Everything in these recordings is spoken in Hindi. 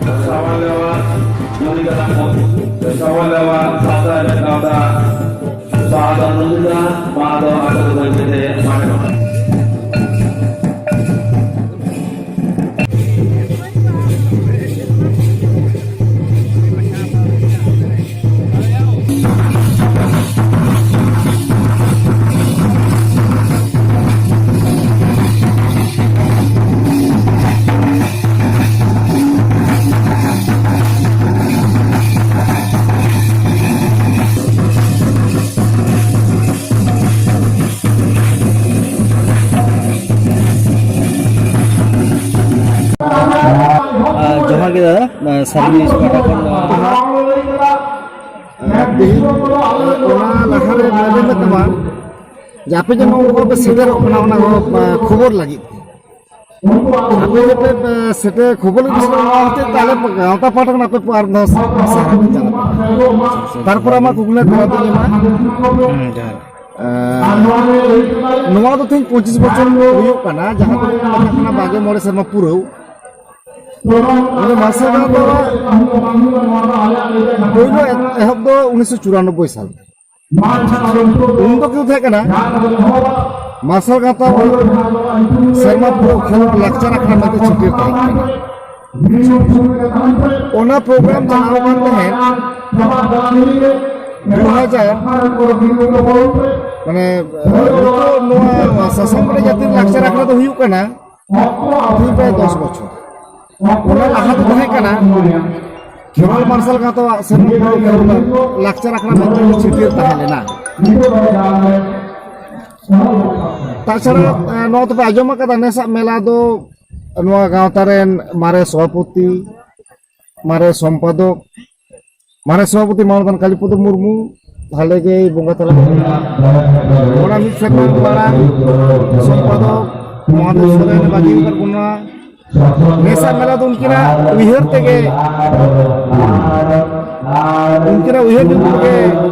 bersama lewat Monika Takut, bersama lewat Sabda dan Kauda, Sahabat Nunda, Mado atau Gede, mana-mana. जोहार के दादा सर्विस लाखारे मेरे तमाम जापे जन को सेटर खबर लगी सेटे खबर होते ताले गाँवता पाटा नापे पार तारपर आमा कुगले नवा तो थिंग 25 बछर हुयुग काना जहां को लेखा बागे मोड़े शर्मा पुरौ মানে মার্শাল গাঁওতা পয়লো এহব দো 1994 সাল উন তো কেউ থাকে না মার্শাল গাঁওতা শর্মা পুরো খেল লেকচার আখড়া মধ্যে ছুটে থাকে ওনা প্রোগ্রাম চালাও মান তহেন 2000 মানে নোয়া সাসামরে জাতির লেকচার আখড়া তো হুয়ুগ কানা প্রায় 10 বছর ওনা লাহা তো তাহে কানা কেবল মার্শাল গাঁওতা লেকচার আখড়া মধ্যে ছুটে তাহলে না তাছাড়া নোয়া তো আজম কাদা নেসা মেলা দো নোয়া গাঁওতা রেন মারে সভাপতি মারে সম্পাদক मारे सभापति मानदान कालीपद मुर्मू हाले गे बंगा तला ओना मित सेकंड द्वारा संपादक महादेव सोरेन बागी कर गुना नेसा मेला तो उनकिना उइहर तेगे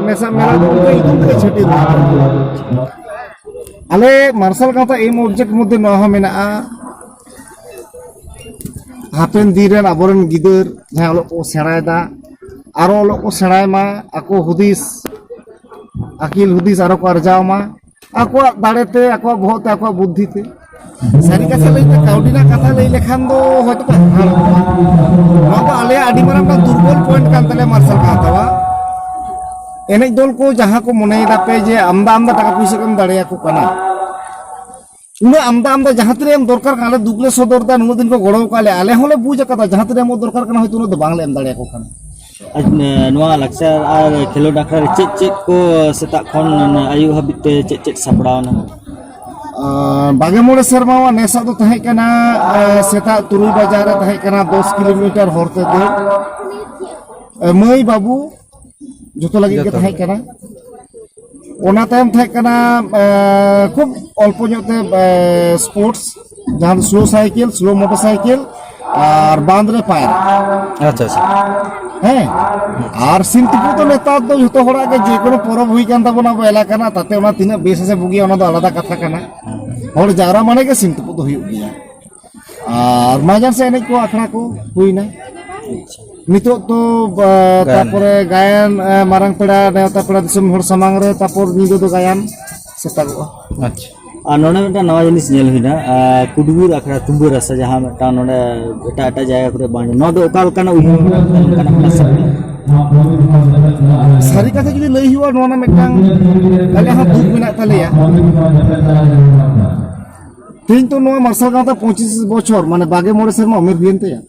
नेसा मेला तो उनके इतुम तेगे छटी आले मार्शल गाँवता एम ऑब्जेक्ट मध्य नहा मेना हापेन दिरेन आबोरेन गिदर जहां ओलो को सेरायदा आरो ओलोग को सेड़ायमा आको हुदिस आकिल हुदिस आरो को अर्जावमा आको दाड़ेते आको बहते आको बुद्धिते सारी कथा लैते काउडिना कथा लई लेखान दो होयतो नोबा आले आडी मारांग दुर्बल पॉइंट कान तले मार्शल गाँवता एनेज दल को जहां को मनेदा पे जे आमदा आमदा टाका पैसा कम दाड़ेया को काना उन्हें आमदा आमदा जहां तरे एम दरकार काले दुगले सदरदा नुनो दिन को गड़ो काले आले होले बुझ कदा जहां तरे एम दरकार काना होयतो नो दो बांगले एम दाड़ेया को काना नुआ लक्ष्य और खेलो डाक्टर चेक को सेता खन आयु हाबिते चेक सापड़ावना बागे मोड़े शर्मा नेसा तो तहे कना सेता तुरुई बाजार तहे कना 10 किलोमीटर होरते दो मई बाबू जतो लगी के तहे कना ओना टाइम तहे कना खूब अल्प जोते स्पोर्ट्स जहां स्लो साइकिल स्लो मोटरसाइकिल और बांधरे पायर अच्छा अच्छा हैं और सिंतिपु तो नेता तो जतो होड़ा के जे कोनो परब हुई कान ताबोना एलाका ना ताते ओना तिना बेस से बुगी ओना दो आलादा कथा काना होड़ जावरा माने के सिंतिपु तो हुई गया और माजन से एने को आखड़ा को हुईना नितो तो तापरे गायन मारंग पेड़ा नेता पेड़ा दिसम होड़ समांग रे तापर निदो दो गायन सेतागो अच्छा नोने मेटा नवा जिनिस नेल हुइना कुडुबुर आखड़ा तुम्बुर रसा जहां मेटा नोने एटा एटा जायगा करे बांड नो दो ओकाल काना उही काना प्लास्टिक सारी कथा जुदी लई हुआ नोना मेटांग काले हा दुख मेना तालेया तीन तो नोआ मार्शल गाँवता 25 बछर माने बागे मोड़े शर्मा उमेर हुयेनतेया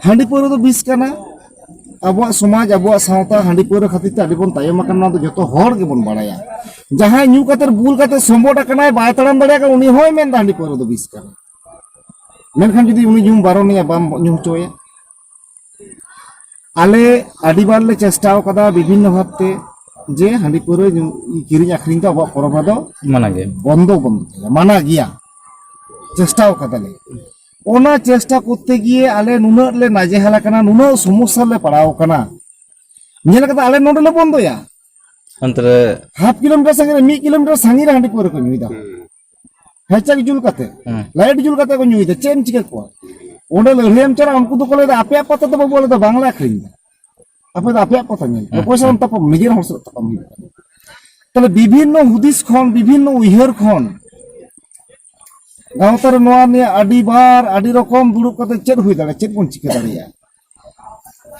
हांडी पौरो तो बिस काना अबुआ समाज अबुआ सावता हांडी पौरो खातिर ते आडी बन तायम आकना तो जतो होड़ के बन बाड़ाया जहां न्यू कतर बुल कते संबोट कनाय बाय तड़म दड़िया का उनी होय मेन हांडी पौरो तो बिस काना मेनखान जुदी उनी न्यू बारोनिया बाम न्यू होचोया आले आडी बार ले चेष्टाव कदा विभिन्न भाबते जे हांडी पौरो किरिñ आखरिñ तो अबुआ परब दो माना गे बंदो माना गिया चेष्टाव कदा ले ओना चेष्टा करते गिए आले नुना ले नाजेहाला कना नुना समस्या ले पड़ाव कना नेल कदा आले नोडे ले बंदोया अंतरे हाफ किलोमीटर संगे 1 किलोमीटर संगे हांडी पौरो को नुइदा हेचक जुल कते लाइट जुल कते को ᱧᱩᱭ ᱫᱟ ᱪᱮᱫ ᱮᱢ ᱪᱤᱠᱟᱹ ᱠᱚᱣᱟ ᱚᱸᱰᱮ ᱞᱟᱹᱲᱦᱟᱹᱭᱮᱢ ᱪᱟᱞᱟᱜ ᱩᱱᱠᱩ ᱫᱚᱠᱚ ᱞᱟᱹᱭ ᱫᱟ ᱟᱯᱮᱭᱟᱜ ᱯᱟᱛᱟ ᱫᱚ ᱵᱟᱵᱩ ᱟᱞᱮ ᱫᱚ ᱵᱟᱝᱞᱟ ᱟᱹᱠᱷᱨᱤᱧ ᱫᱟ ᱟᱯᱮ ᱫᱚ ᱟᱯᱮᱭᱟᱜ ᱯᱟᱛᱟ ᱧᱮᱞ ᱚᱠᱚᱭ ᱥᱟᱶ ᱛᱟᱯᱟᱢ ᱱᱤᱡᱮᱨ ᱦᱚᱲ ᱥᱟᱶ ᱛᱟᱯᱟᱢ ᱦᱩᱭᱩᱜ ᱠᱟᱱᱟ তাহলে বিভিন্ন হুদিস খন বিভিন্ন উইহার খন গাঁওতার নোয়া নিয়ে আডিবার আডি রকম দুড়ুব কাতে চেদ হুই দাঁড়ায় চেদ বন চিকা দাঁড়িয়া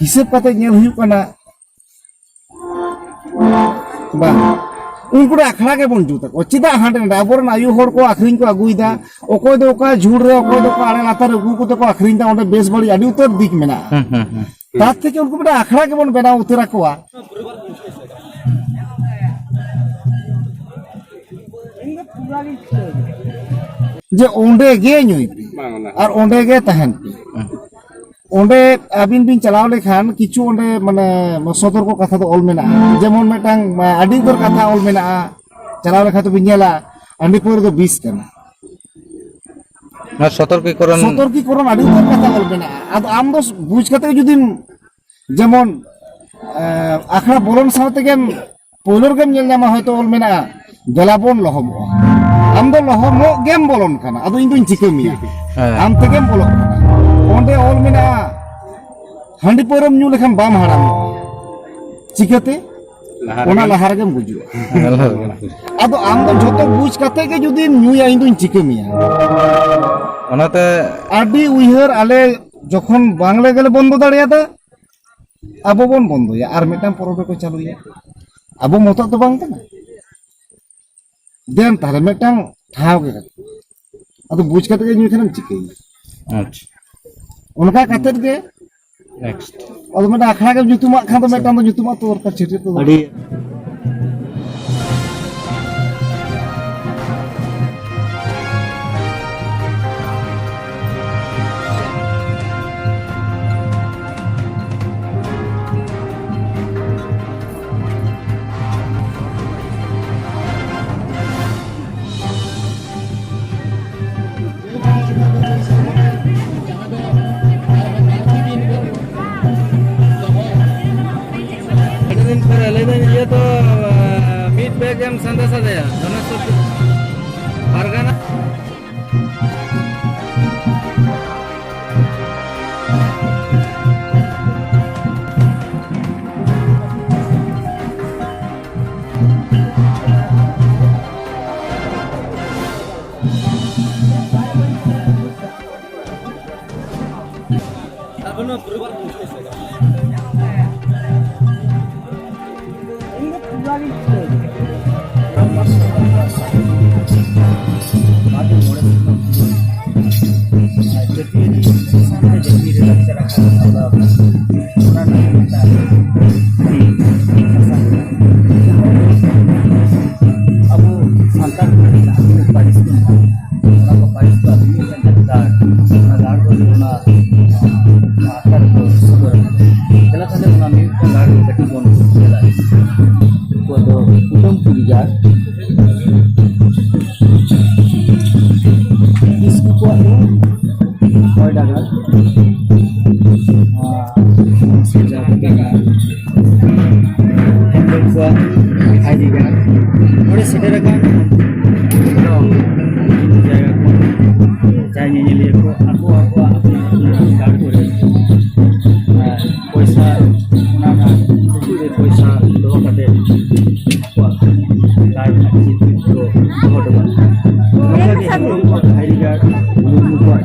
হিসেব কাতে ñᱮল হুᱭᱩᱜ ᱠᱟᱱᱟ ᱵᱟᱝ उनको आखड़ा के बन जूता को चिदा हांडे आबोरन आयु हर को आखरिन को अगुइदा ओकोय दो का झूड़ रे ओकोय दो का आड़े लातार अगु को तो को आखरिन दा ओंडे बेस बड़ी आडी उतर दिक मेना तात থেকে उनको बेटा आखड़ा के बन बेना उतरा कोआ जे ओंडे गे ᱧᱩᱭ আর ओंडे गे तहन ओंडे आबिन बिन चलाव लेखान किछु ओंडे माने सतर्क कथा तो ऑल मेना जेमन मेटांग आडी दर कथा ऑल मेना चलाव लेखा तो बिनेला अंडी पर दो 20 कना ना सतर्कीकरण आडी दर कथा ऑल मेना आद आम दो बुझ कते जुदी जेमन आखड़ा बोलन सावते गेम पोलर गेम नेल नामा हयतो ऑल मेना गलाबन लहम आम दो लहम गेम बोलन कना आदो इन दुन चिकमिया आम ते गेम बोलन ओंडे ऑल मेना हांडी परम ᱧᱩ लेखान बाम हाराम चिकते ओना लहार गेम बुझु आदो आम दो जतो बुझ कते के जुदी ᱧᱩᱭᱟ इन दुन चिकमिया ओनाते आडी उइहर आले जखन बांगले गेले बंद दाड़ियादा आबो बन बंदया आर मेटाम परबे को चालुया आबो मत तो बांग कना देन ताले मेटाम ठाव के आदो बुझ कते के ᱧᱩ खानम चिकई अच्छा उनका कतेर के नेक्स्ट और मेटा आखड़ा के जुतुमा खान तो मेटा जुतुमा तो और का छिटे तो अड़ी ये तो मीट बैग एम संदेशा दे परगना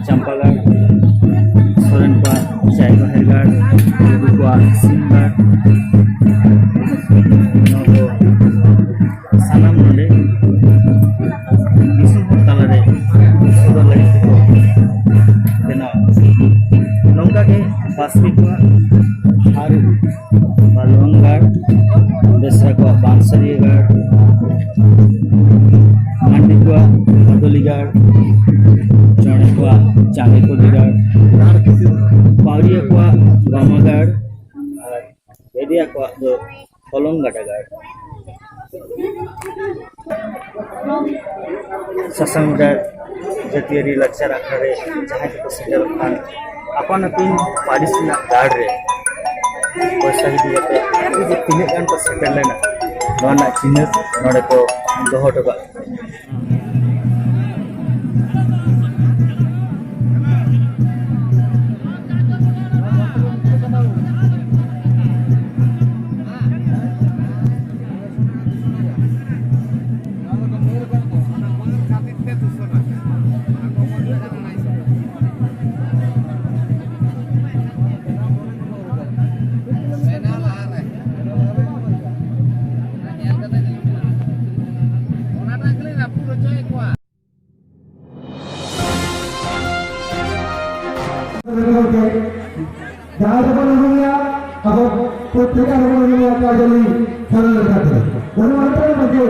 चंपागढ़ सोरेन का जायगा हेरगाड़ को सिंगाड़ सानाम नोडे दिसुम तलारे सुदर लगी को बेना नौका के बास्केट को हारू बालवंगाड़ बेसरा को बांसरीगाड़ मंडी को बदलीगाड़ चौड़े को चांदी को लिगाड़ पावरिया को गामागाड़ और बेदिया को दो कलंगाटागाड़ ससांगडाड़ जतियारी लक्ष्य आखड़े जहाँ को सेटल खान अपन अपिन पारिसना गाड़ रे पैसा ही दिए तीन गान को सेटल लेना नोना चिन्ह नोडे को दोहो टका जहाँ से बना हुआ अब पत्रिका बना हुआ काजली सरल करते उन्होंने मुझे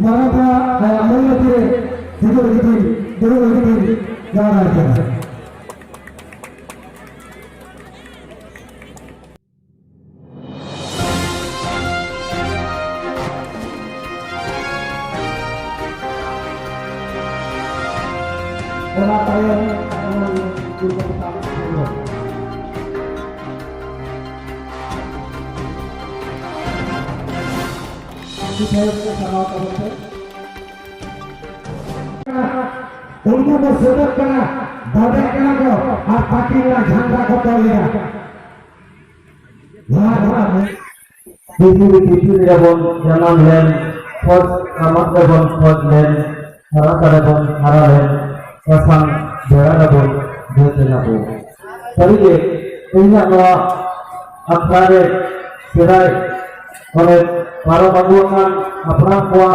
मारा था अमल के सीधे लगी दोनों लगी जा रहा है orang kaya juga bertanggung उनको मुसीबत करा दादा करा को और पाकिला झंडा को तोड़ लिया वहाँ में पृथ्वी रेबन जन्म लेन फौज कामत रेबन फौज लेन हरा रेबन हरा लेन ऐसा बेड़ा रेबन बेच लेना तरीके इन्हें नवा अखाड़े सिराय और para bangunan अपना कुआ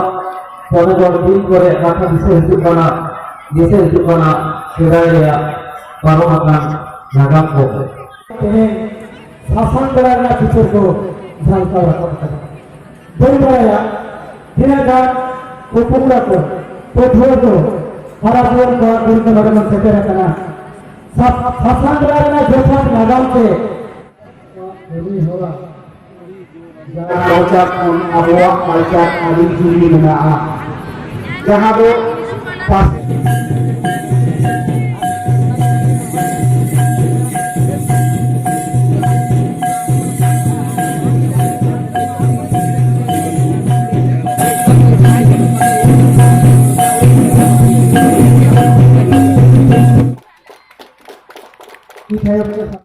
पौधे को दिन करे आका जिसे हिजुक बना सिराय या पारो मकान नागम को शासन कराना पिछड़ को झांका रखा दो बड़ा दिनेगा उपकुला को पोथुआ को हरा बोल को दिन के बारे में कहते रहता ना सब शासन कराना जैसा नागम के नहीं होगा Kocak pun awak macam ada juri menaa. Jangan bu pas. Kita